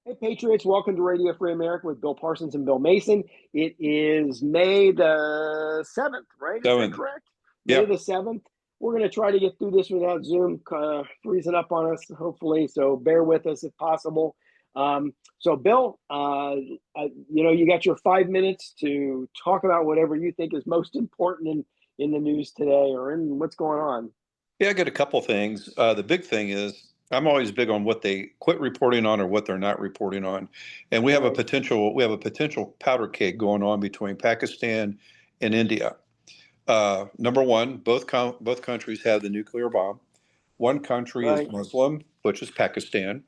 Hey, Patriots, welcome to Radio Free America with Bill Parsons and Bill Mason. It is May the 7th, right? Is that 7th. correct? May Yep. the 7th. We're going to try to get through this without Zoom freezing up on us, hopefully, so bear with us if possible. So, Bill, you got your 5 minutes to talk about whatever you think is most important in the news today or in what's going on. Yeah, I got a couple things. The big thing is I'm always big on what they quit reporting on or what they're not reporting on. And we have a potential powder keg going on between Pakistan and India. Number one, both countries have the nuclear bomb. One country is Muslim, which is Pakistan.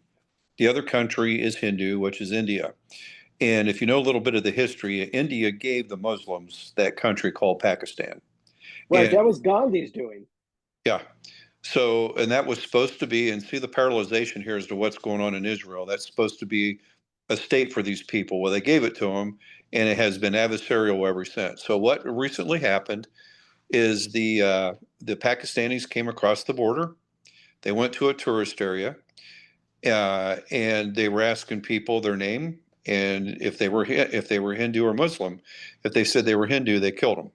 The other country is Hindu, which is India. And if you know a little bit of the history, India gave the Muslims that country called Pakistan. Right, And that was Gandhi's doing. yeah. So, and that was supposed to be, and see the parallelization here as to what's going on in Israel. That's supposed to be a state for these people. Well, they gave it to them, and it has been adversarial ever since. So, what recently happened is the Pakistanis came across the border. They went to a tourist area, and they were asking people their name and if they were Hindu or Muslim. If they said they were Hindu, they killed them.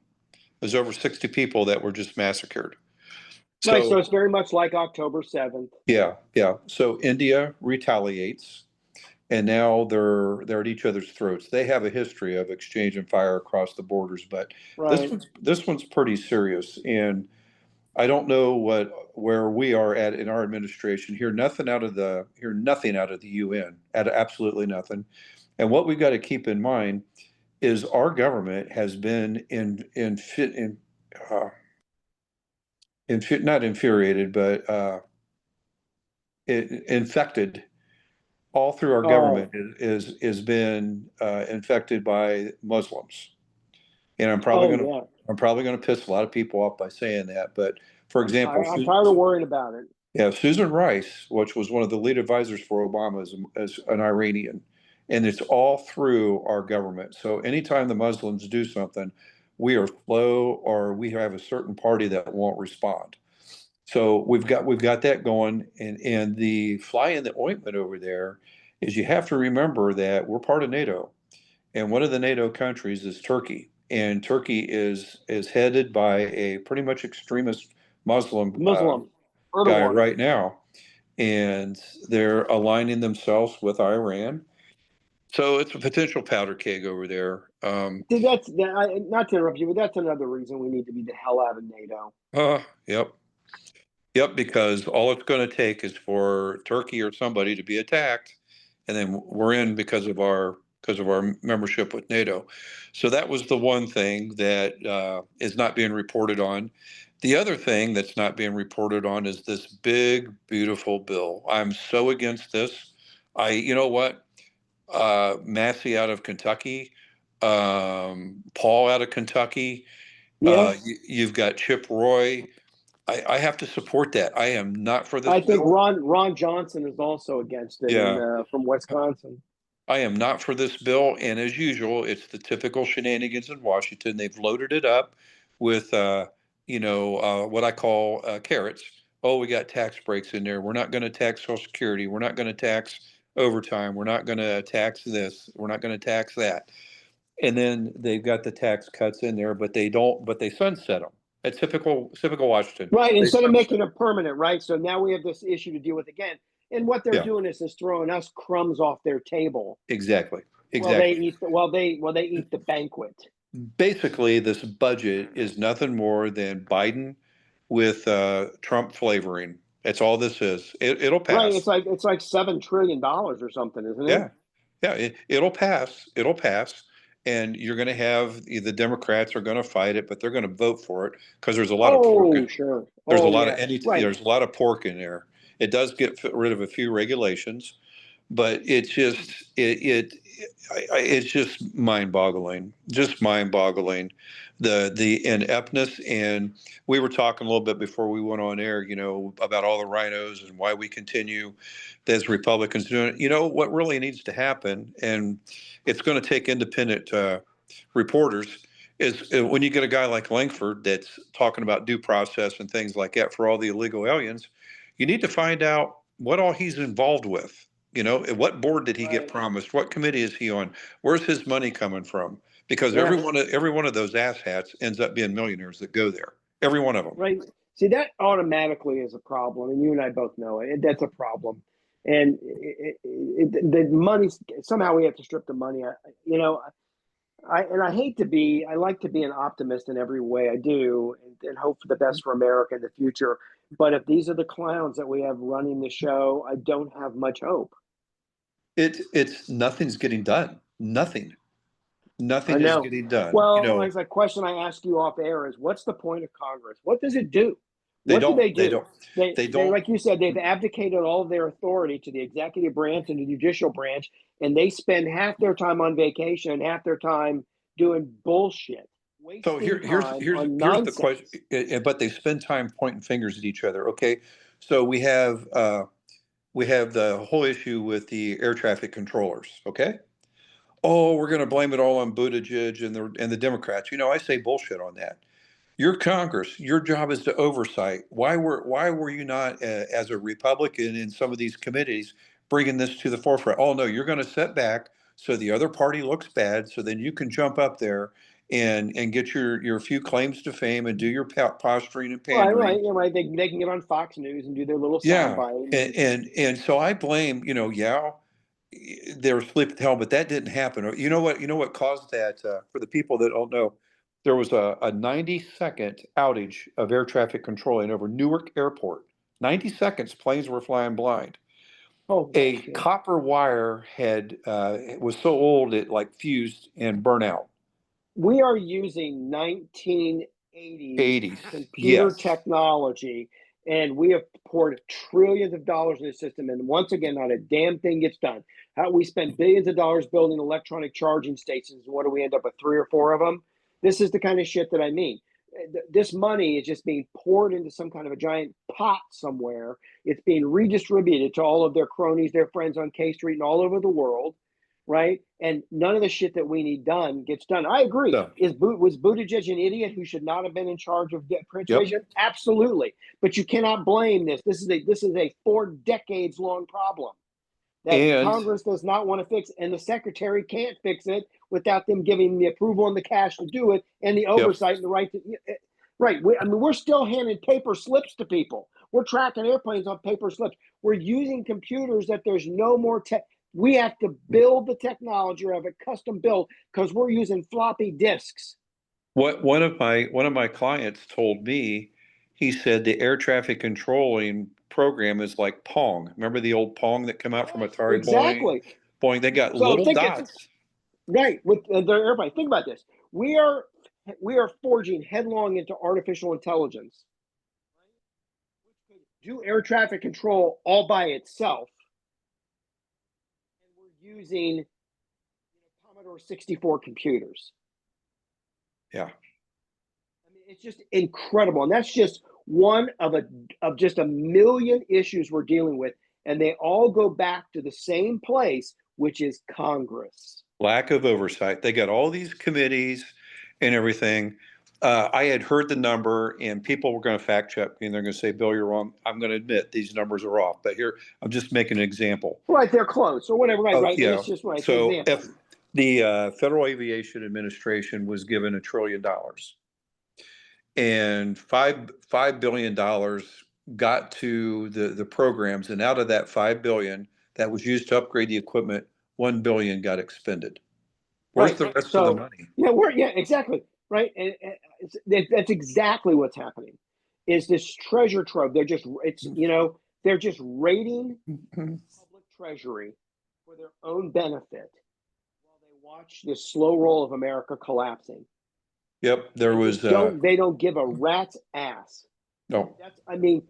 There's over 60 people that were just massacred. Right, so So it's very much like October 7th. yeah. So India retaliates, and now they're at each other's throats. They have a history of exchanging fire across the borders, but Right. this one's pretty serious. And I don't know where we are at in our administration. Hear nothing out of the UN, at absolutely nothing. And what we've got to keep in mind is our government has been not infuriated, but infected all through our government is been infected by Muslims. And I'm probably gonna piss a lot of people off by saying that. But for example, I'm tired of worrying about it. yeah, Susan Rice, which was one of the lead advisors for Obama, as an Iranian, and it's all through our government. So anytime the Muslims do something, we are slow, or we have a certain party that won't respond. So we've got that going, and the fly in the ointment over there is you have to remember that we're part of NATO, and one of the NATO countries is Turkey, and Turkey is headed by a pretty much extremist Muslim guy right now, and they're aligning themselves with Iran. So it's a potential powder keg over there. See, not to interrupt you, but that's another reason we need to be the hell out of NATO. Yep, because all it's going to take is for Turkey or somebody to be attacked, and then we're in because of our membership with NATO. So that was the one thing that is not being reported on. The other thing that's not being reported on is this big, beautiful bill. I'm so against this. You know what? Massey out of Kentucky, Paul out of Kentucky. You've got Chip Roy. I have to support that. I am not for this I think bill. Ron Johnson is also against it from Wisconsin. I am not for this bill. And as usual, it's the typical shenanigans in Washington. They've loaded it up with, what I call carrots. Oh, we got tax breaks in there. We're not going to tax Social Security. We're not going to tax overtime. We're not going to tax this. We're not going to tax that. And then they've got the tax cuts in there, but they sunset them. It's typical Washington. Right, instead of making it permanent, right? So now we have this issue to deal with again. And what they're doing is throwing us crumbs off their table. Exactly. While they eat the banquet. Basically, this budget is nothing more than Biden with Trump flavoring. That's all this is. It'll pass. Right. It's like $7 trillion or something, isn't it? Yeah. It'll pass. It'll pass. And you're going to have the Democrats are going to fight it, but they're going to vote for it because there's a lot of pork. Sure. There's a lot of there's a lot of pork in there. It does get rid of a few regulations, but it's just mind-boggling. The ineptness. And we were talking a little bit before we went on air, about all the rhinos and why we continue as Republicans doing it. What really needs to happen, and it's going to take independent reporters, is when you get a guy like Langford that's talking about due process and things like that for all the illegal aliens, you need to find out what all he's involved with. You know, what board did he get Right. promised? What committee is he on? Where's his money coming from? Because Yeah. every one of those asshats ends up being millionaires that go there. Every one of them. Right. See, that automatically is a problem, and you and I both know it. That's a problem, and the money, somehow we have to strip the money. You know, I hate to be. I like to be an optimist in every way I do, and hope for the best for America in the future. But if these are the clowns that we have running the show, I don't have much hope. It's nothing's getting done. I Nothing is know. getting done. You Well, know, like the question I ask you off air is, what's the point of Congress? What does it do? What do they they do? don't, they They don't. like you said, they've abdicated all of their authority to the executive branch and the judicial branch, and they spend half their time on vacation and half their time doing bullshit, So wasting time on here's the question. nonsense. But they spend time pointing fingers at each other. Okay, so we have the whole issue with the air traffic controllers. Okay, oh, we're going to blame it all on Buttigieg and the Democrats. You know, I say bullshit on that. You're Congress. Your job is to oversight. Why were you not, as a Republican in some of these committees, bringing this to the forefront? Oh no, you're going to set back so the other party looks bad, so then you can jump up there and get your few claims to fame and do your posturing and Right, pandering. right, yeah, right. They can get on Fox News and do their little Yeah, soundbite. and so I blame, you know, yeah, they were asleep at the helm, but that didn't happen. You know what caused that, for the people that don't know, there was a 90-second outage of air traffic controlling over Newark Airport. 90 seconds, planes were flying blind. Holy A shit. copper wire had, it was so old it like fused and burnt out. We are using 1980s 80s, computer yes. technology, and we have poured trillions of dollars in the system, and once again, not a damn thing gets done. How we spend billions of dollars building electronic charging stations, and what do we end up with, three or four of them? This is the kind of shit that I mean. This money is just being poured into some kind of a giant pot somewhere. It's being redistributed to all of their cronies, their friends on K Street, and all over the world, right? And none of the shit that we need done gets done. I agree. So, Was Buttigieg an idiot who should not have been in charge of yep, transportation? Absolutely. But you cannot blame this. This is a 4 decades long problem that and Congress does not want to fix, and the secretary can't fix it without them giving the approval and the cash to do it, and the yep. oversight and the right to. Right. I mean, we're still handing paper slips to people. We're tracking airplanes on paper slips. We're using computers that there's no more tech. We have to build the technology or have it custom built because we're using floppy disks. What one of my clients told me, he said the air traffic controlling program is like Pong. Remember the old Pong that came out from Yes, Atari exactly. Boeing? They got So little think it's dots. right with their airplane. Think about this. We are we are forging headlong into artificial intelligence. Do air traffic control all by itself, and we're using Commodore 64 computers. Yeah. I mean, it's just incredible, and that's just one of just a million issues we're dealing with, and they all go back to the same place, which is Congress. Lack of oversight. They got all these committees and everything. I had heard the number, and people were going to fact check me, and they're going to say, "Bill, you're wrong." I'm going to admit these numbers are off, but here I'm just making an example. Right, they're close or whatever. Right, Oh, right. yeah. It's just right. It's an So if example. the Federal Aviation Administration was given $1 trillion, and $5 billion got to the programs, and out of that 5 billion that was used to upgrade the equipment, 1 billion got expended. Where's Right. the rest of the So money? yeah, exactly right, and that's exactly what's happening. Is this treasure trove? They're just raiding public treasury for their own benefit while they watch this slow roll of America collapsing. Yep, there They was just don't. They don't give a rat's ass. no. That's. I mean,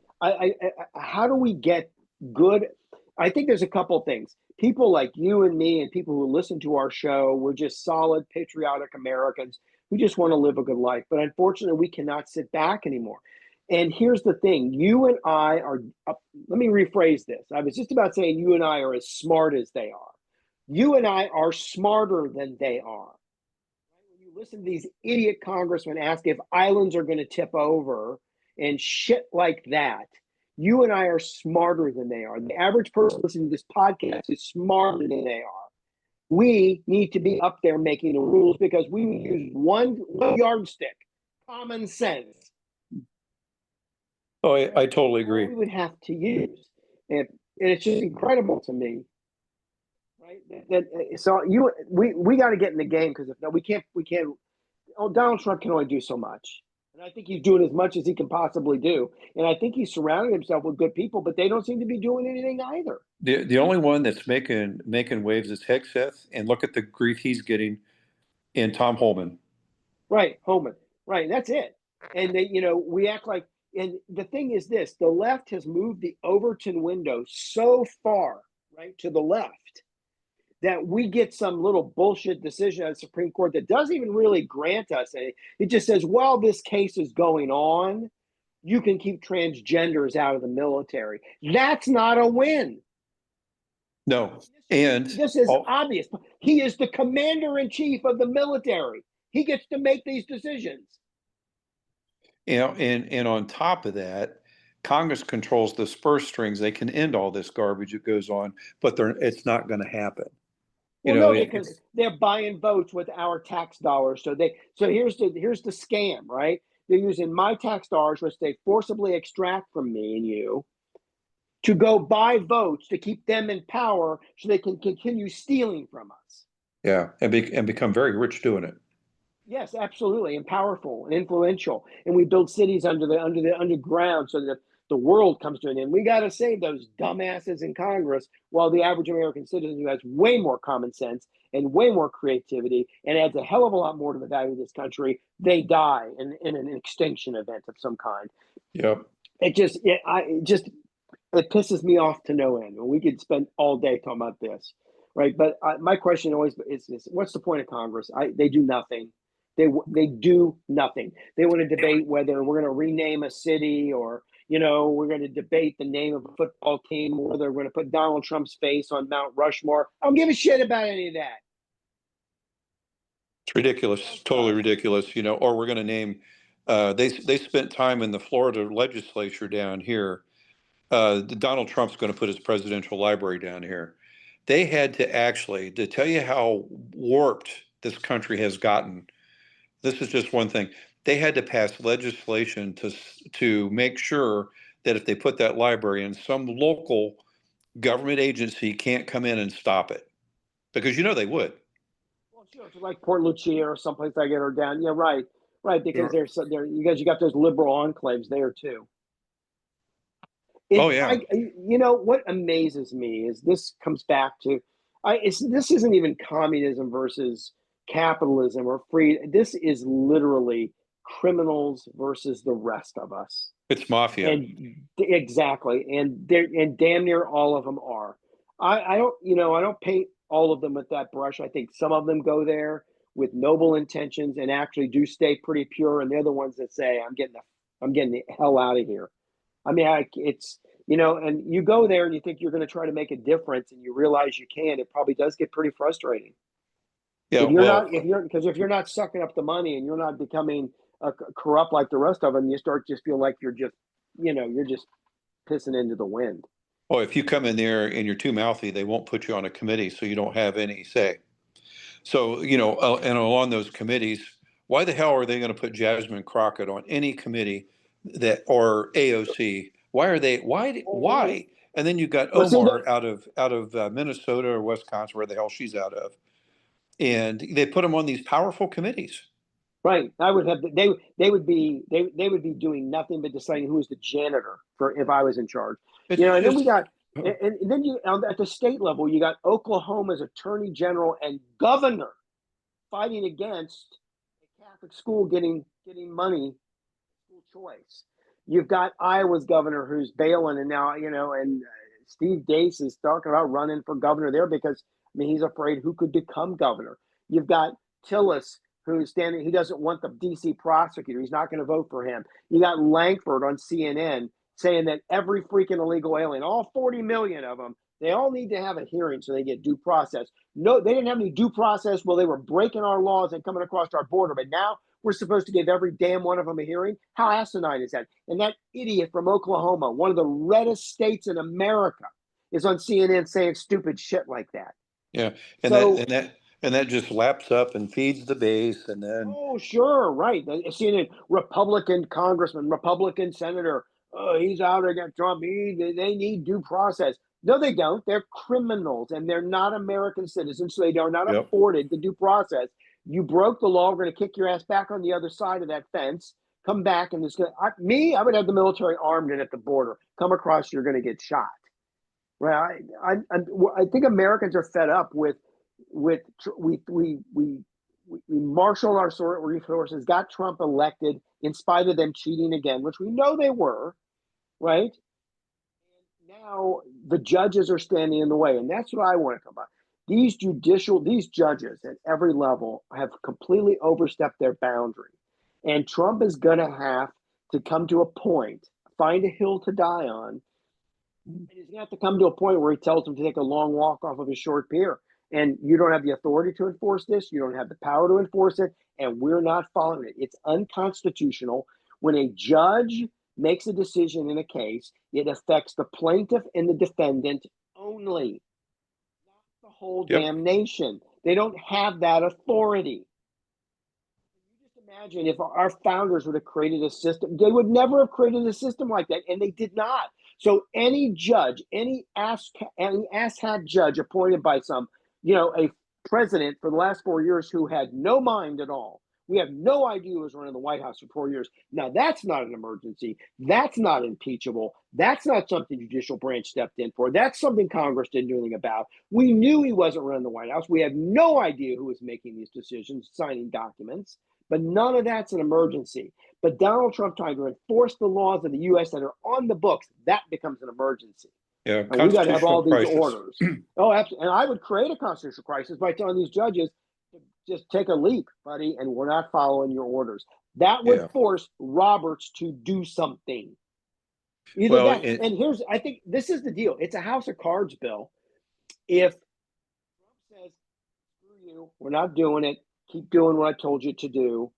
how do we get good? I think there's a couple things. People like you and me, and people who listen to our show, we're just solid, patriotic Americans who just want to live a good life. But unfortunately, we cannot sit back anymore. And here's the thing: you and I are. Let me rephrase this. I was just about saying you and I are as smart as they are. You and I are smarter than they are. When you listen to these idiot congressmen ask if islands are going to tip over and shit like that, You and I are smarter than they are. The average person listening to this podcast is smarter than they are. We need to be up there making the rules because we use one yardstick, common sense. Oh, I totally agree. We would have to use, and it's just incredible to me, right? So we got to get in the game because if no, we can't. Oh, Donald Trump can only do so much, and I think he's doing as much as he can possibly do, and I think he's surrounding himself with good people, but they don't seem to be doing anything either. The only one that's making waves is Hegseth, and look at the grief he's getting in Tom Holman. Right, Homan. Right, that's it. And they, we act like. And the thing is this: the left has moved the Overton window so far, right, to the left, that we get some little bullshit decision on the Supreme Court that doesn't even really grant us anything. It just says, while this case is going on, you can keep transgenders out of the military. That's not a win. No. And this is obvious. He is the commander-in-chief of the military. He gets to make these decisions. And on top of that, Congress controls the purse strings. They can end all this garbage that goes on, but it's not going to happen. Well, no, because they're buying votes with our tax dollars. So here's the scam, right? They're using my tax dollars, which they forcibly extract from me and you, to go buy votes to keep them in power, so they can continue stealing from us. Yeah, and become very rich doing it. Yes, absolutely, and powerful and influential. And we build cities under the underground so that the world comes to an end. We got to save those dumbasses in Congress, while the average American citizen who has way more common sense and way more creativity and adds a hell of a lot more to the value of this country, they die in an extinction event of some kind. Yep. It pisses me off to no end. We could spend all day talking about this, right? But my question always is this: what's the point of Congress? They do nothing. They do nothing. They want to debate whether we're going to rename a city, or we're going to debate the name of a football team, or whether we're going to put Donald Trump's face on Mount Rushmore. I don't give a shit about any of that. It's ridiculous, totally ridiculous. Or we're going to name. They spent time in the Florida legislature down here. Donald Trump's going to put his presidential library down here. They had to tell you how warped this country has gotten. This is just one thing. They had to pass legislation to make sure that if they put that library in, some local government agency can't come in and stop it, because they would. Well, sure, like Port Lucia or someplace like it, or down. Yeah, right, because you got those liberal enclaves there too. Oh yeah. What amazes me is this comes back to, this isn't even communism versus capitalism or free. This is literally criminals versus the rest of us. It's mafia. And exactly, and damn near all of them are. I don't paint all of them with that brush. I think some of them go there with noble intentions and actually do stay pretty pure, and they're the ones that say, I'm getting the hell out of here. I mean, and you go there and you think you're going to try to make a difference, and you realize you can't. It probably does get pretty frustrating. Yeah, if you're not sucking up the money and you're not becoming corrupt like the rest of them, you start just feel like you're just pissing into the wind. Well, if you come in there and you're too mouthy, they won't put you on a committee, so you don't have any say. So, and along those committees, why the hell are they going to put Jasmine Crockett on any committee or AOC? Why? And then you got Omar out of Minnesota or Wisconsin, where the hell she's out of, and they put them on these powerful committees. Right. I would have. They would be doing nothing but deciding who was the janitor if I was in charge. And then we got, and then at the state level, you got Oklahoma's attorney general and governor fighting against a Catholic school getting money, school choice. You've got Iowa's governor who's bailing, and now and Steve Deace is talking about running for governor there because he's afraid who could become governor. You've got Tillis, who's standing. He doesn't want the DC prosecutor. He's not going to vote for him. You got Langford on CNN saying that every freaking illegal alien, all 40 million of them, they all need to have a hearing so they get due process. No, they didn't have any due process while they were breaking our laws and coming across our border. But now we're supposed to give every damn one of them a hearing. How asinine is that? And that idiot from Oklahoma, one of the reddest states in America, is on CNN saying stupid shit like that. Yeah, and So, that just laps up and feeds the base, and then oh, sure, right. CNN Republican congressman, Republican senator, oh, he's out against Trump. They need due process. No, they don't. They're criminals, and they're not American citizens, so they are not yep, afforded the due process. You broke the law. We're going to kick your ass back on the other side of that fence. Come back, and it's going I would have the military armed and at the border. Come across, you're going to get shot. Right? I think Americans are fed up with we marshaled our resources, got Trump elected in spite of them cheating again, which we know they were, right? Now the judges are standing in the way, and that's what I want to come about. These judges at every level have completely overstepped their boundary, and Trump is going to have to come to a point, find a hill to die on, and he's going to have to come to a point where he tells them to take a long walk off of a short pier. And you don't have the authority to enforce this. You don't have the power to enforce it, and we're not following it. It's unconstitutional. When a judge makes a decision in a case, it affects the plaintiff and the defendant only, not the whole yep, damn nation. They don't have that authority. You just imagine if our founders would have created a system, they would never have created a system like that, and they did not. So any judge, any asshat judge appointed by some, a president for the last 4 years who had no mind at all. We have no idea who was running the White House for 4 years. Now, that's not an emergency. That's not impeachable. That's not something the judicial branch stepped in for. That's something Congress didn't do anything about. We knew he wasn't running the White House. We had no idea who was making these decisions, signing documents. But none of that's an emergency. But Donald Trump trying to enforce the laws of the U.S. that are on the books, that becomes an emergency. yeah, And we got to have all constitutional these crisis. orders. Oh, absolutely. And I would create a constitutional crisis by telling these judges to just take a leap, buddy, and we're not following your orders. That would Yeah. force Roberts to do something. Either Well, that, and I think this is the deal. It's a house of cards, Bill. If Trump says, screw you, we're not doing it, keep doing what I told you to do,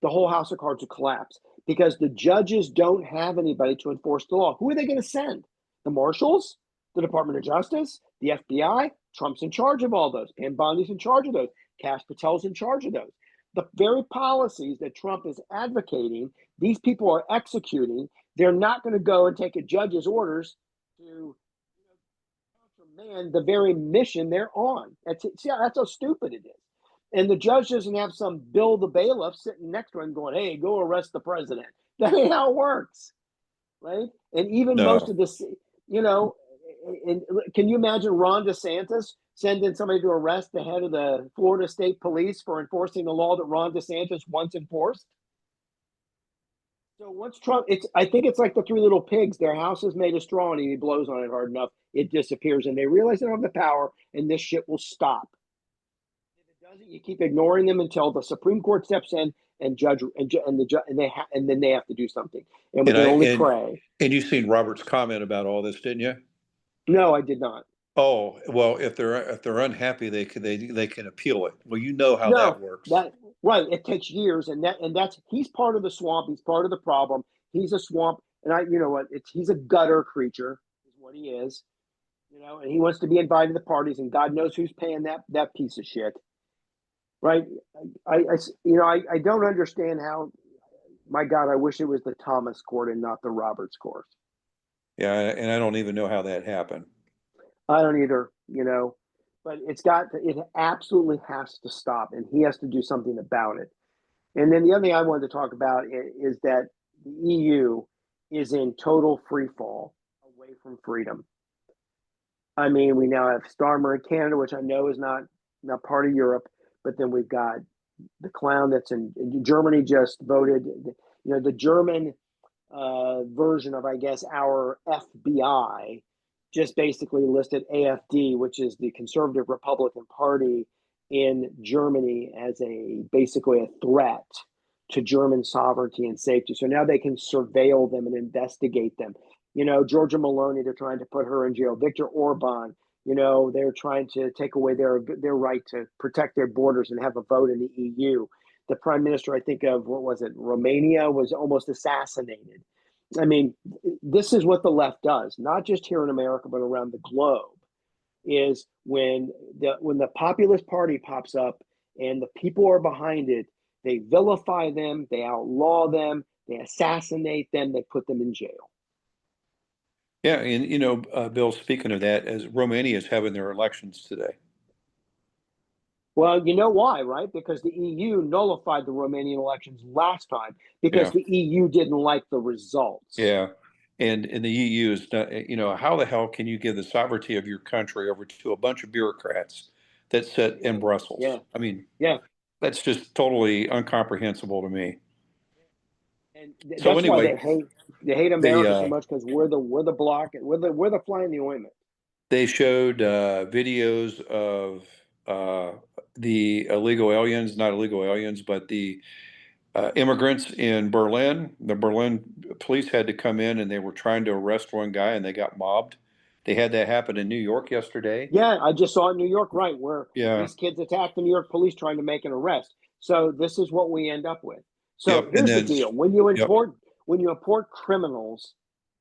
the whole house of cards will collapse because the judges don't have anybody to enforce the law. Who are they going to send? The marshals, the Department of Justice, the FBI. Trump's in charge of all those. Pam Bondi's in charge of those. Kash Patel's in charge of those. The very policies that Trump is advocating, these people are executing. They're not going to go and take a judge's orders to countermand the very mission they're on. That's how stupid it is. And the judge doesn't have some Bill the bailiff sitting next to him going, hey, go arrest the president. That ain't how it works, right? And even most of this, and can you imagine Ron DeSantis sending somebody to arrest the head of the Florida State Police for enforcing the law that Ron DeSantis once enforced? So once Trump, I think it's like the Three Little Pigs. Their house is made of straw, and he blows on it hard enough, it disappears, and they realize they don't have the power, and this shit will stop. If it doesn't, you keep ignoring them until the Supreme Court steps in and then they have to do something, and we can only pray. And you've seen Robert's comment about all this, didn't you? No, I did not. Oh, well, if they're unhappy, they can appeal it. Well, you know how that works. Right. It takes years, and that's he's part of the swamp. He's part of the problem. He's a swamp, and you know what? He's a gutter creature, is what he is. And he wants to be invited to parties, and God knows who's paying that piece of shit. Right? I don't understand how. My God, I wish it was the Thomas court and not the Roberts court. Yeah, and I don't even know how that happened. I don't either, but it absolutely has to stop, and he has to do something about it. And then the other thing I wanted to talk about is that the EU is in total free fall away from freedom. I mean, we now have Starmer in Canada, which I know is not part of Europe, but then we've got the clown that's in Germany just voted, the German version of, I guess, our FBI just basically listed AfD, which is the Conservative Republican Party in Germany, as basically a threat to German sovereignty and safety. So now they can surveil them and investigate them. Giorgia Meloni, they're trying to put her in jail. Viktor Orban, they're trying to take away their right to protect their borders and have a vote in the EU. the prime minister, I think of, what was it, Romania, was almost assassinated. I mean, this is what the left does, not just here in America, but around the globe, is when the populist party pops up and the people are behind it, they vilify them, they outlaw them, they assassinate them, they put them in jail. Yeah, and Bill, speaking of that, as Romania is having their elections today. Well, you know why, right? Because the EU nullified the Romanian elections last time because Yeah, the EU didn't like the results. yeah. And the EU is not, how the hell can you give the sovereignty of your country over to a bunch of bureaucrats that sit in Yeah, Brussels? I mean, yeah. that's just totally incomprehensible to me. And So that's why anyway, they hate they America so much, because we're the block, we're the fly in the ointment. they showed videos of the illegal aliens, not illegal aliens, but the immigrants in Berlin. The Berlin police had to come in and they were trying to arrest one guy and they got mobbed. They had that happen in New York yesterday. Yeah, I just saw in New York, right, where Yeah. these kids attacked the New York police trying to make an arrest. So this is what we end up with. So Yep. And here's the then, deal: yep. when you import criminals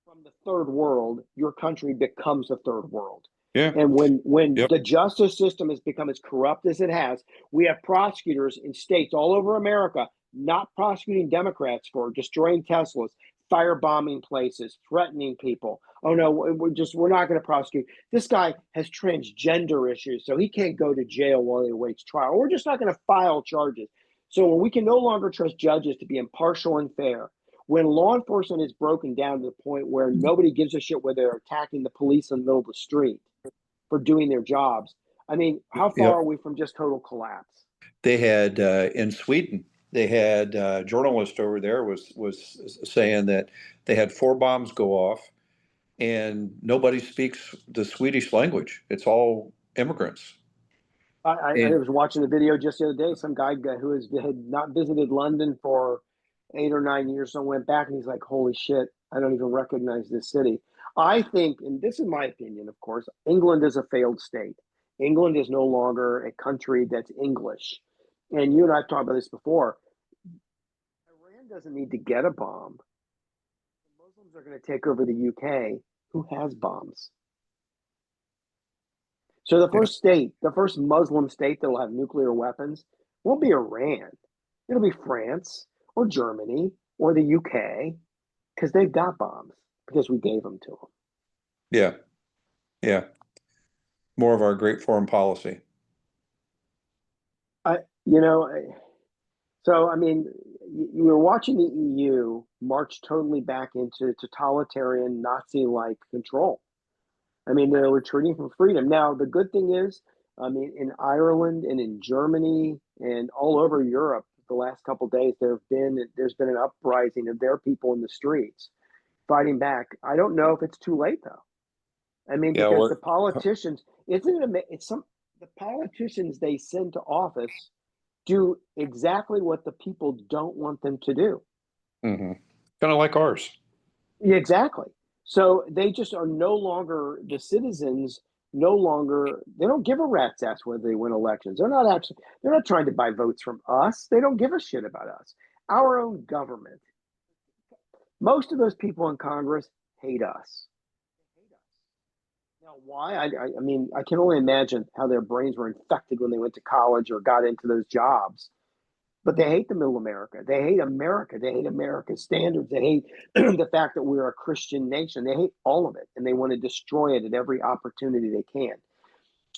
from the third world, your country becomes a third world. Yeah. And when Yep. the justice system has become as corrupt as it has, we have prosecutors in states all over America not prosecuting Democrats for destroying Teslas, firebombing places, threatening people. Oh no, we're not going to prosecute. This guy has transgender issues, so he can't go to jail while he awaits trial. We're just not going to file charges. So when we can no longer trust judges to be impartial and fair, when law enforcement is broken down to the point where nobody gives a shit where they're attacking the police in the middle of the street for doing their jobs. I mean, how far Yep. are we from just total collapse? They had in Sweden, they had a journalist over there was saying that they had 4 bombs go off and nobody speaks the Swedish language. It's all immigrants. I And was watching the video just the other day. Some guy who had not visited London for 8 or 9 years, so went back and he's like, "Holy shit! I don't even recognize this city." I think, and this is my opinion, of course, England is a failed state. England is no longer a country that's English. And you and I've talked about this before. Iran doesn't need to get a bomb. The Muslims are going to take over the UK, who has bombs. So the first Muslim state that will have nuclear weapons won't be Iran. It'll be France or Germany or the UK, because they've got bombs because we gave them to them. yeah, yeah, more of our great foreign policy. I, you know, so I mean, you were watching the EU march totally back into totalitarian Nazi-like control. I mean, they're retreating from freedom. Now, the good thing is, I mean, in Ireland and in Germany and all over Europe, the last couple of days, there's been an uprising of their people in the streets fighting back. I don't know if it's too late though. I mean, Yeah, because what? the politicians, isn't it? The politicians they send to office do exactly what the people don't want them to do. Mm-hmm. Kind of like ours. Yeah, exactly. So they just are no longer the citizens. No longer, they don't give a rat's ass whether they win elections. They're not trying to buy votes from us. They don't give a shit about us. Our own government. Most of those people in Congress hate us. Now, why? I mean, I can only imagine how their brains were infected when they went to college or got into those jobs. But they hate the middle America. They hate America. They hate American standards. They hate the fact that we're a Christian nation. They hate all of it, and they want to destroy it at every opportunity they can.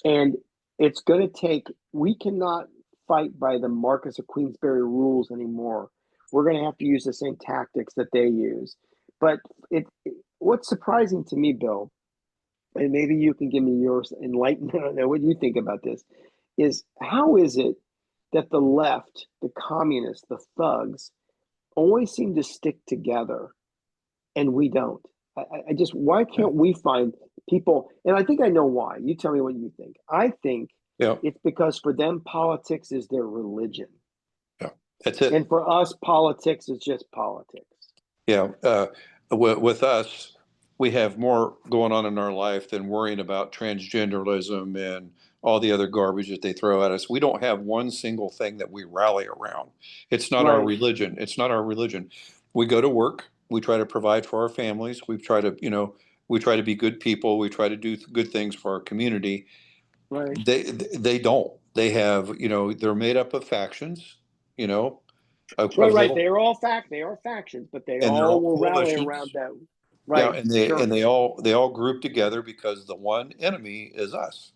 And it's going to take, we cannot fight by the Marcus of Queensberry rules anymore. We're going to have to use the same tactics that they use. But what's surprising to me, Bill, and maybe you can give me your enlightenment on that, what do you think about this, is how is it that the left, the communists, the thugs, always seem to stick together and we don't? I just, why Yeah. can't we find people? And I think I know why. You tell me what you think. I think Yeah. it's because for them, politics is their religion. Yeah. That's it. And for us, politics is just politics. Yeah. With us, we have more going on in our life than worrying about transgenderism and all the other garbage that they throw at us. We don't have one single thing that we rally around. It's not our Right, religion. It's not our religion. We go to work. We try to provide for our families. We try to, we try to be good people. We try to do good things for our community. right, They don't. They have, they're made up of factions, you know, right, of right. little, They are factions, but they and they're all all will rally around coalitions. them. Yeah, Right, and sure. they all group together because the one enemy is us.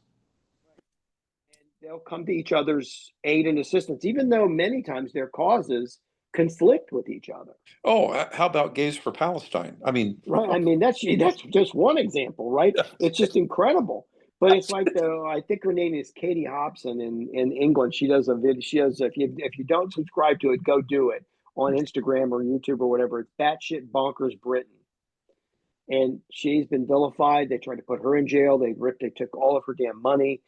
And they'll come to each other's aid and assistance, even though many times their causes conflict with each other. Oh, how about gays for Palestine? I mean, Right. I mean, that's just one example, right? It's just incredible. But it's like I think her name is Katie Hobson in England. She does a video. She does if you don't subscribe to it, go do it on Instagram or YouTube or whatever. It's batshit bonkers Britain, and she's been vilified. They tried to put her in jail. They took all of her damn money.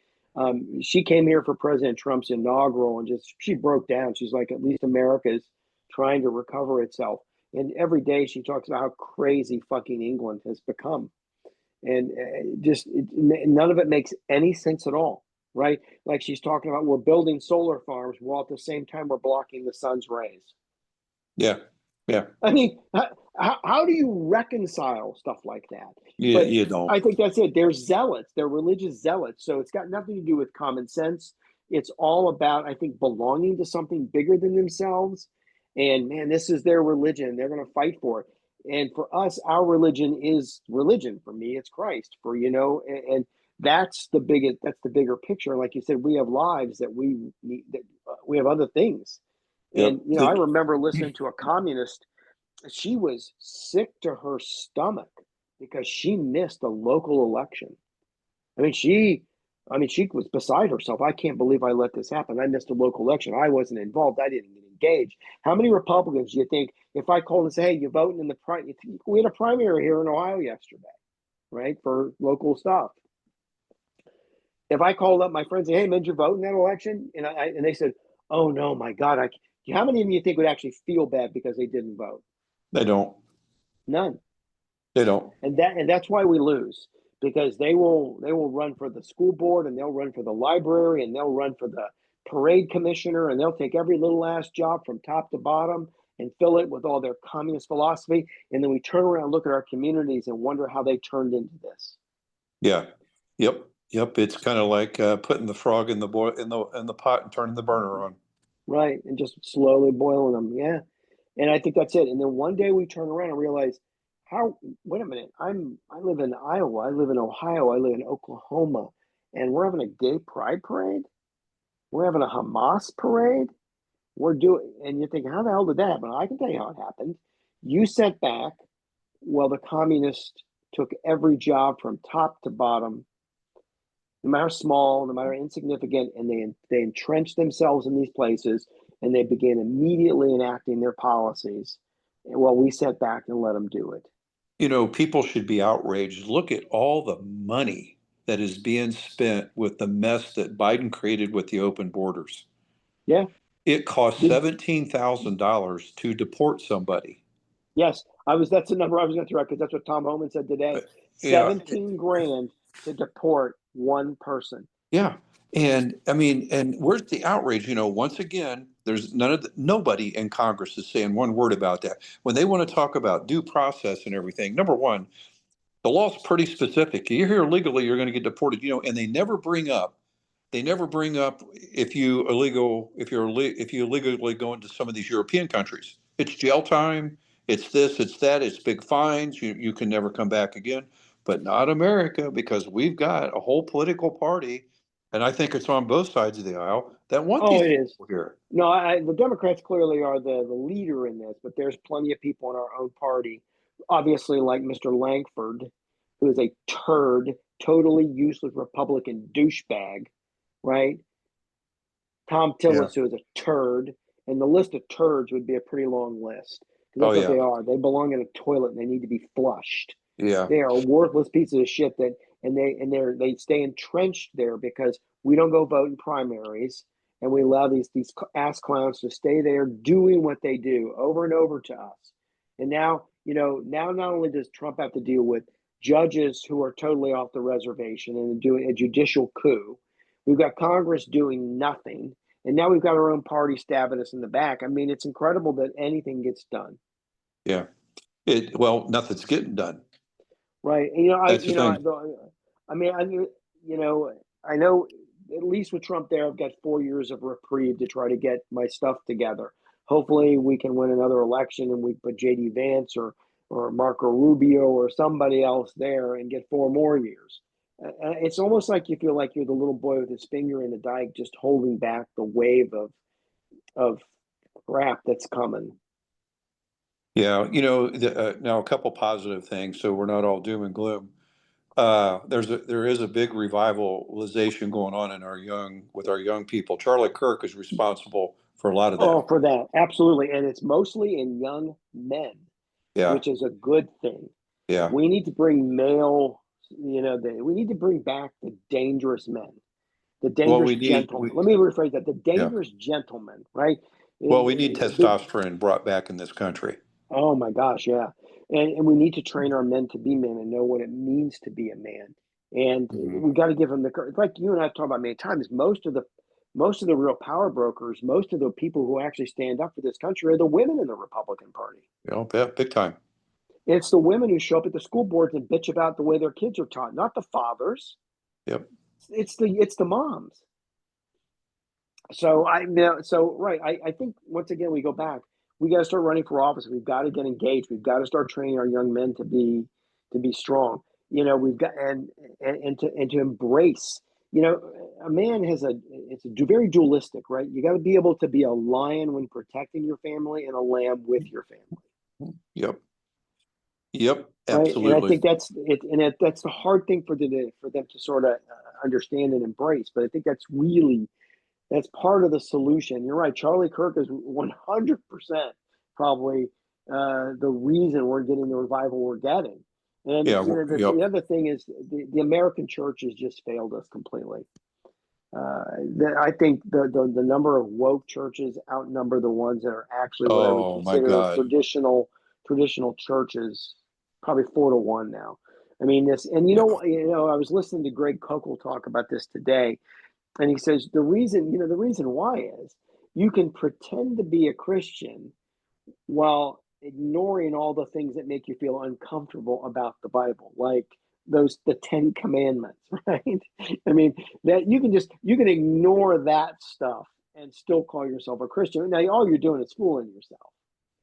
She came here for President Trump's inaugural and she broke down. She's like, at least America's trying to recover itself. And every day she talks about how crazy fucking England has become, and none of it makes any sense at all, right? Like she's talking about we're building solar farms while at the same time we're blocking the sun's rays. yeah, yeah, I mean, how do you reconcile stuff like that? But you don't. I think that's it. They're zealots. They're religious zealots. So it's got nothing to do with common sense. It's all about, I think, belonging to something bigger than themselves. And man, this is their religion. They're going to fight for it. And for us, our religion is religion. For me, it's Christ. And that's the biggest. That's the bigger picture. Like you said, we have lives that we need. That we have other things. Yep. And I remember listening to a communist. She was sick to her stomach because she missed a local election. I mean, she was beside herself. I can't believe I let this happen. I missed a local election. I wasn't involved. I didn't get engaged. How many Republicans do you think, if I called and say, "Hey, you're voting in the primary"? We had a primary here in Ohio yesterday, right, for local stuff. If I called up my friends and say, "Hey, did you vote in that election?" and they said, "Oh no, my God, how many of you think would actually feel bad because they didn't vote?" They don't. None. They don't. And that's why we lose, because they will run for the school board, and they'll run for the library, and they'll run for the parade commissioner, and they'll take every little ass job from top to bottom and fill it with all their communist philosophy. And then we turn around and look at our communities and wonder how they turned into this. Yeah. Yep. Yep. It's kind of like putting the frog in the boil in the pot and turning the burner on. Right. And just slowly boiling them. Yeah. And I think that's it. And then one day we turn around and realize, wait a minute, I live in Iowa, I live in Ohio, I live in Oklahoma, and we're having a gay pride parade. We're having a Hamas parade. And you're thinking, how the hell did that happen? I can tell you how it happened. You sat back while the communists took every job from top to bottom, no matter small, no matter insignificant, and they entrenched themselves in these places, and they began immediately enacting their policies. While we sat back and let them do it. People should be outraged. Look at all the money that is being spent with the mess that Biden created with the open borders. Yeah. It cost Did $17,000 to deport somebody. Yes, that's the number I was going to throw out, because that's what Tom Homan said today. Yeah, 17 grand to deport one person. yeah. And I mean, and where's the outrage? Once again, there's nobody in Congress is saying one word about that. When they want to talk about due process and everything, number one, the law's pretty specific. You're here illegally, you're going to get deported. And they never bring up if you illegally go into some of these European countries, it's jail time, it's this, it's that, it's big fines. You can never come back again. But not America, because we've got a whole political party, and I think it's on both sides of the aisle, that want Oh, these it is. people here. No, the Democrats clearly are the leader in this, but there's plenty of people in our own party, obviously, like Mr. Langford, who is a turd, totally useless Republican douchebag, right? Tom Yeah. Tillis, who is a turd, and the list of turds would be a pretty long list, because Oh that's what yeah. they are. They belong in a toilet and they need to be flushed. Yeah. They are worthless pieces of shit they stay entrenched there because we don't go vote in primaries, and we allow these ass clowns to stay there doing what they do over and over to us. And now not only does Trump have to deal with judges who are totally off the reservation and doing a judicial coup. We've got Congress doing nothing. And now we've got our own party stabbing us in the back. I mean, it's incredible that anything gets done. Yeah. Nothing's getting done. Right. And, That's the thing. I know at least with Trump there, I've got 4 years of reprieve to try to get my stuff together. Hopefully we can win another election and we put JD Vance or Marco Rubio or somebody else there and get 4 more years. It's almost like you feel like you're the little boy with his finger in the dike, just holding back the wave of crap that's coming. Yeah. Now a couple positive things, so we're not all doom and gloom. There is a big revitalization going on with our young people. Charlie Kirk is responsible for a lot of Oh, that. for that, absolutely, and it's mostly in young men, Yeah. which is a good thing. Yeah. We need to bring we need to bring back the dangerous men, the Well, dangerous gentlemen. Let me rephrase that: the yeah. dangerous gentlemen, right? Well, we need testosterone brought back in this country. Oh my gosh, yeah. And we need to train our men to be men and know what it means to be a man. And Mhm. we got to give them the courage. Like you and I have talked about many times, most of the real power brokers, most of the people who actually stand up for this country are the women in the Republican Party. Yeah, big time. It's the women who show up at the school boards and bitch about the way their kids are taught, not the fathers. Yep. It's the moms. So I think once again we go back. We got to start running for office. We've got to get engaged. We've got to start training our young men to be strong. We've got and to embrace. A man it's very dualistic, right? You got to be able to be a lion when protecting your family and a lamb with your family. Yep. Yep. Right, and I Absolutely. think that's it, and that's the hard thing for them to sort of understand and embrace. But I think that's part of the solution. You're right. Charlie Kirk is 100% probably the reason we're getting the revival we're getting. And Yeah. Yep. the other thing is the American church has just failed us completely. I think the number of woke churches outnumber the ones that are actually what I would Oh my consider God. traditional churches, probably 4-1 now. I mean this, and Yeah. I was listening to Greg Kokel talk about this today, and he says the reason why is you can pretend to be a Christian while ignoring all the things that make you feel uncomfortable about the Bible, like the 10 commandments, right? I mean, that you can ignore that stuff and still call yourself a Christian. Now all you're doing is fooling yourself.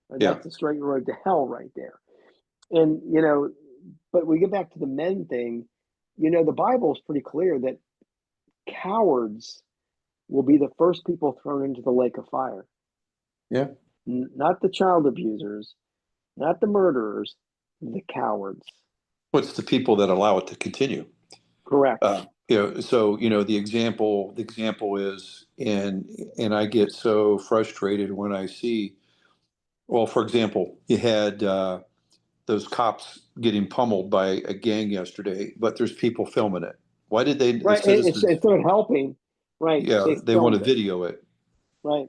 Right? Yeah. That's the straight road to hell right there. And but we get back to the men thing. The Bible is pretty clear that cowards will be the first people thrown into the lake of fire. Yeah. Not the child abusers, not the murderers, the cowards. What's the people that allow it to continue? Correct. So the example is, and I get so frustrated when I see, well, for example, you had those cops getting pummeled by a gang yesterday, but there's people filming it. Why did the Right. citizens? Instead of helping, right, Yeah, they they want to filmed it. video it. Right.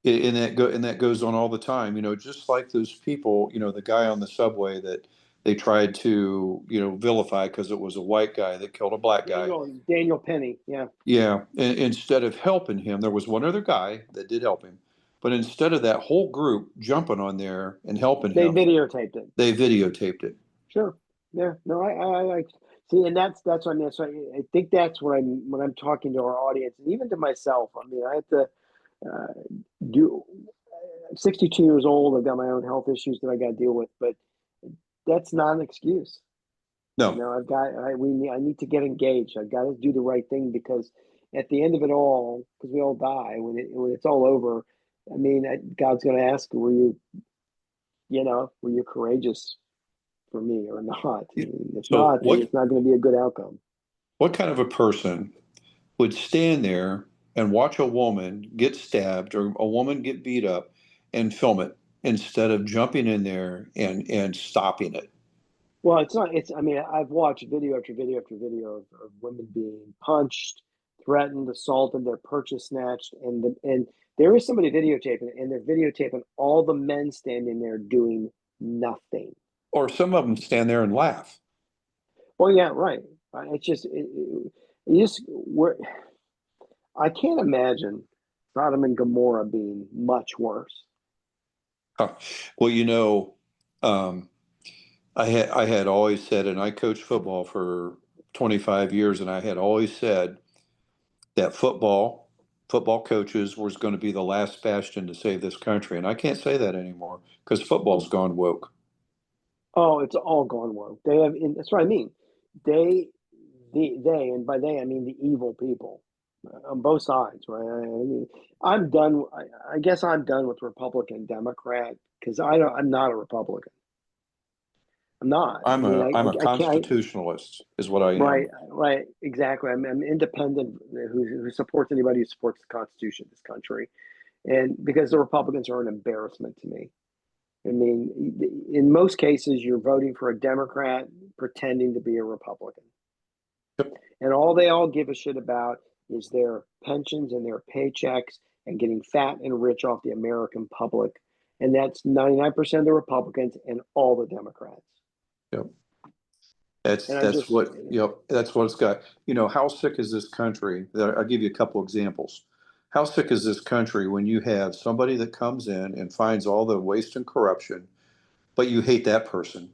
And that goes on all the time, just like those people, the guy on the subway that they tried to, vilify because it was a white guy that killed a black guy. Daniel Penny. Yeah. Yeah. And instead of helping him, there was one other guy that did help him. But instead of that whole group jumping on there and helping They him, videotaped it. they videotaped it. Sure. Yeah. No, I see, and that's what I mean. So I think that's what when I'm talking to our audience, and even to myself. I mean, I have to do. I'm 62 years old. I've got my own health issues that I got to deal with, but that's not an excuse. No. I need to get engaged. I've got to do the right thing because at the end of it all, because we all die when it's all over. I mean, God's going to ask, were you courageous for me or not? If So not, then it's not going to be a good outcome. what kind of a person would stand there and watch a woman get stabbed or a woman get beat up and film it instead of jumping in there and stopping it? Well, it's not. I mean, I've watched video after video after video of women being punched, threatened, assaulted, their purchase snatched, and there is somebody videotaping it, and they're videotaping all the men standing there doing nothing. Or some of them stand there and laugh. Well, yeah, right. It's just it just we're I can't imagine Sodom and Gomorrah being much worse. Huh. Well, um, I had always said, and I coached football for 25 years, and I had always said that football coaches was going to be the last bastion to save this country, and I can't say that anymore because football's gone woke. Oh, it's all gone woke. They have, and that's what I mean. They, and by they I mean the evil people on both sides, right? I mean, I'm done. I guess I'm done with Republican, Democrat because I'm not a Republican. I'm not. I I'm mean, a I'm a I can't. constitutionalist, is what I Right, am. right, exactly. I'm independent who supports anybody who supports the Constitution of this country, and because the Republicans are an embarrassment to me. I mean, in most cases, you're voting for a Democrat pretending to be a Republican. Yep. And all they all give a shit about is their pensions and their paychecks and getting fat and rich off the American public. And that's 99% of the Republicans and all the Democrats. Yep. That's And I'm that's just, what that's what it's got. How sick is this country? I'll give you a couple examples. How sick is this country when you have somebody that comes in and finds all the waste and corruption, but you hate that person.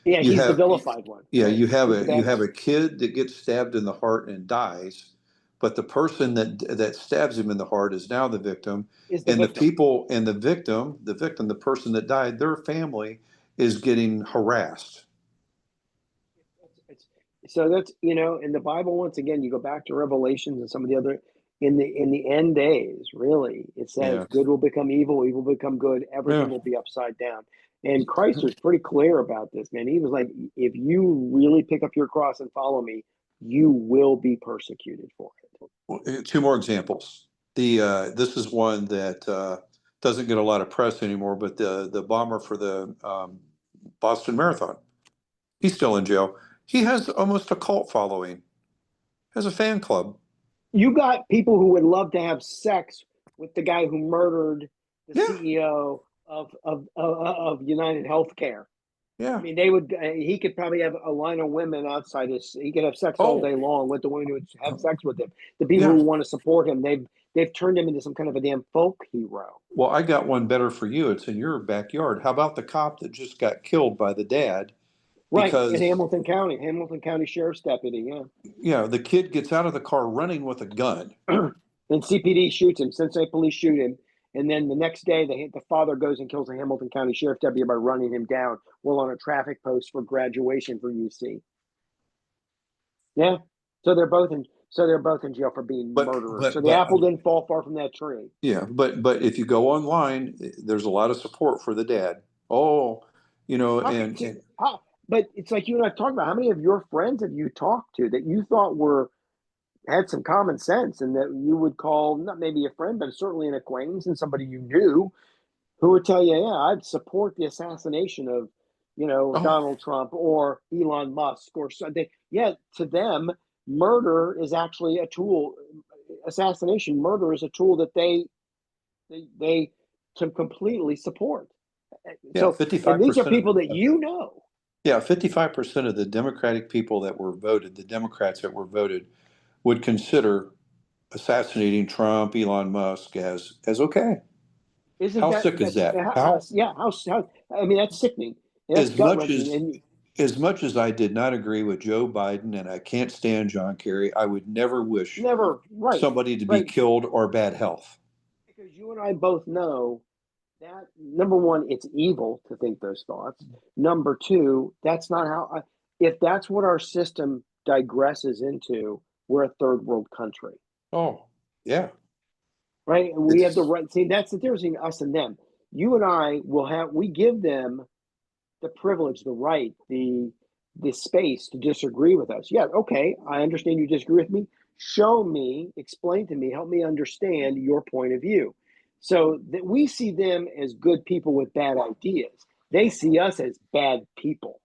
yeah, You he's the have vilified one, Yeah, right? you have He's the a you bad have guy. a kid that gets stabbed in the heart and dies, but the person that stabs him in the heart is now the victim, Is the and the victim. people and the person that died, their family is getting harassed. So that's in the Bible once again you go back to Revelations and some of the other in the end days really it says Yeah. good will become evil, evil will become good, everything Yeah. will be upside down. And Christ was pretty clear about this, man. He was like, if you really pick up your cross and follow me, you will be persecuted for it. Two more examples. This is one that doesn't get a lot of press anymore, but the bomber for the Boston Marathon, he's still in jail. He has almost a cult following, has a fan club. You got people who would love to have sex with the guy who murdered the Yeah, CEO of United Healthcare. I yeah. mean, they would. He could probably have a line of women outside his. He could have sex all Oh, day long with the women who would have sex with him. The people yeah. who want to support him, they've turned him into some kind of a damn folk hero. Well, I got one better for you. It's in your backyard. How about the cop that just got killed by the dad Right in because, Hamilton County Sheriff's Deputy. Yeah, the kid gets out of the car running with a gun. and CPD shoots him. Cincinnati police shoot him, and then the next day, the father goes and kills a Hamilton County Sheriff Deputy by running him down while on a traffic post for graduation for UC. Yeah, so they're both in jail for being But murderers. So but the but apple didn't fall far from that tree. Yeah, but if you go online, there's a lot of support for the dad. Oh, How can and how? But it's like you and I talked about. How many of your friends have you talked to that you thought were had some common sense and that you would call not maybe a friend, but certainly an acquaintance and somebody you knew who would tell you, yeah, I'd support the assassination of, oh Donald Trump or Elon Musk or something. Yeah, to them, murder is actually a tool. Assassination, murder is a tool that they can completely support. yeah, So, and these are 55% people that you know. 55% of the Democratic people that were voted, the Democrats that were voted, would consider assassinating Trump, Elon Musk as okay. Isn't How that sick is that? yeah? How I mean, that's sickening. And that's As gut much wrenching. as And as much as I did not agree with Joe Biden and I can't stand John Kerry, I would never wish never right, somebody to be right, killed or bad health. because you and I both know that number one, it's evil to think those thoughts. Number two, that's not how. If that's what our system digresses into, we're a third world country, Oh, yeah. right? And we have the It's right. See, that's the difference between us and them. You and I will have. We give them the privilege, the right, the space to disagree with us. Yeah, okay, I understand you disagree with me. Show me, explain to me, help me understand your point of view. So that we see them as good people with bad ideas. They see us as bad people.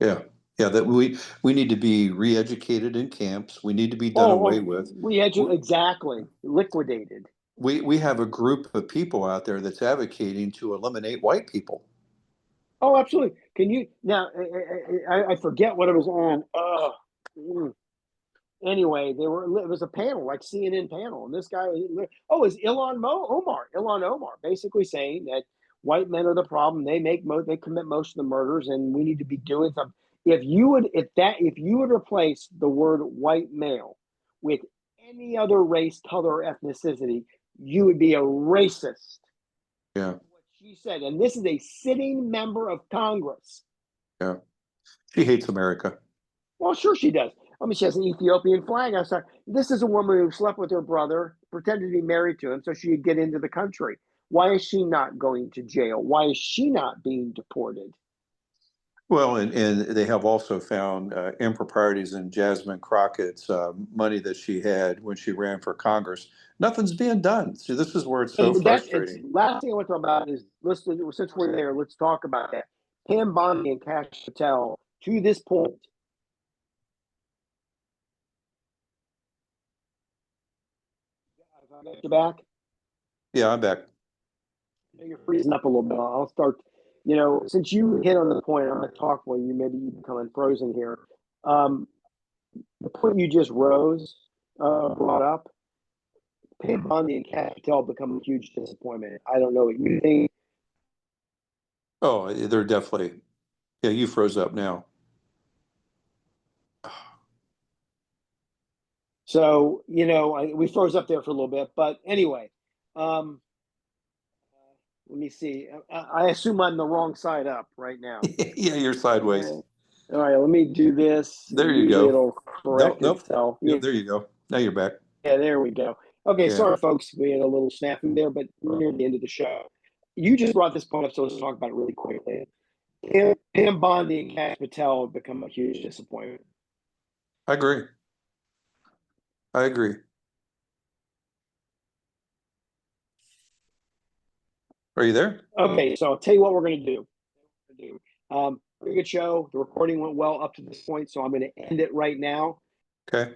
Yeah, yeah, that we need to be re-educated in camps. We need to be done away Oh, with. exactly liquidated. We have a group of people out there that's advocating to eliminate white people. Oh, absolutely. Can you now? I forget what it was on. Anyway, they were. It was a panel, like CNN panel, and this guy. Oh, is Ilhan Omar, basically saying that white men are the problem. They commit most of the murders, and we need to be doing something. If you would replace the word white male with any other race, color, or ethnicity, you would be a racist. Yeah. What she said, and this is a sitting member of Congress. Yeah. She hates America. Well, sure she does. I mean, she has an Ethiopian flag outside. This is a woman who slept with her brother, pretended to be married to him so she could get into the country. Why is she not going to jail? Why is she not being deported? Well, and they have also found improprieties in Jasmine Crockett's money that she had when she ran for Congress. Nothing's being done. See, this is where it's so And that it's frustrating. last thing I want to talk about is since we're there, let's talk about that. Pam Bondi and Cash Patel to this point. I got you back. Yeah, I'm back. You're freezing up a little bit. I'll start. Since you hit on the point, I'm going to talk while you become unfrozen here. The point you just brought up, Pam Bondi and Cash Patel become a huge disappointment. I don't know what you think. Oh, they're definitely. Yeah, you froze up now. So, we froze up there for a little bit. But anyway, let me see. I assume I'm the wrong side up right now. Yeah, you're sideways. All right, let me do this. There you Usually go. it'll Nope, correct nope. itself. Yeah, Yeah, there you go. Now you're back. yeah, there we go. Okay, Yeah. sorry, folks. We had a little snafu there, but we're near the end of the show. You just brought this point up, so let's talk about it really quickly. Pam Bondi and Cash Patel have become a huge disappointment. I agree. I agree. Are you there? Okay, so I'll tell you what we're going to do. Pretty good show. The recording went well up to this point, so I'm going to end it right now. Okay.